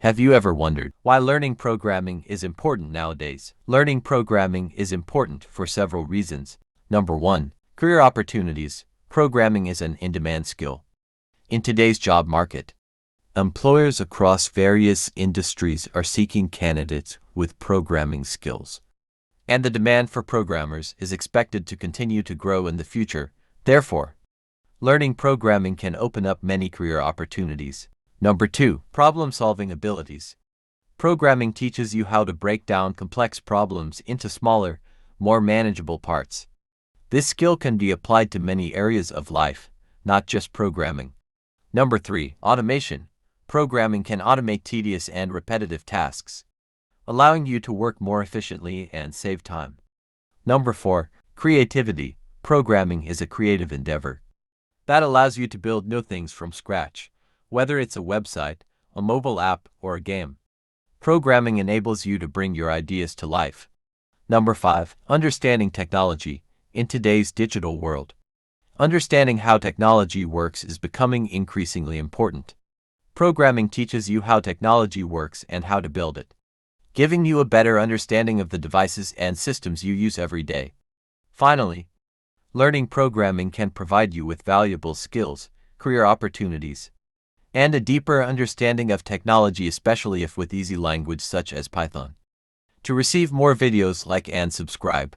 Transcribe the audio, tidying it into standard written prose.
Have you ever wondered why learning programming is important nowadays? Learning programming is important for several reasons. Number 1. Career opportunities. Programming is an in-demand skill. In today's job market, employers across various industries are seeking candidates with programming skills. And the demand for programmers is expected to continue to grow in the future. Therefore, learning programming can open up many career opportunities. Number 2. Problem-solving abilities. Programming teaches you how to break down complex problems into smaller, more manageable parts. This skill can be applied to many areas of life, not just programming. Number 3. Automation. Programming can automate tedious and repetitive tasks, allowing you to work more efficiently and save time. Number 4. Creativity. Programming is a creative endeavor that allows you to build new things from scratch. Whether it's a website, a mobile app, or a game, programming enables you to bring your ideas to life. Number 5. Understanding technology. In today's digital world, understanding how technology works is becoming increasingly important. Programming teaches you how technology works and how to build it, giving you a better understanding of the devices and systems you use every day. Finally, learning programming can provide you with valuable skills, career opportunities, and a deeper understanding of technology, especially if with easy language such as Python. To receive more videos, like and subscribe.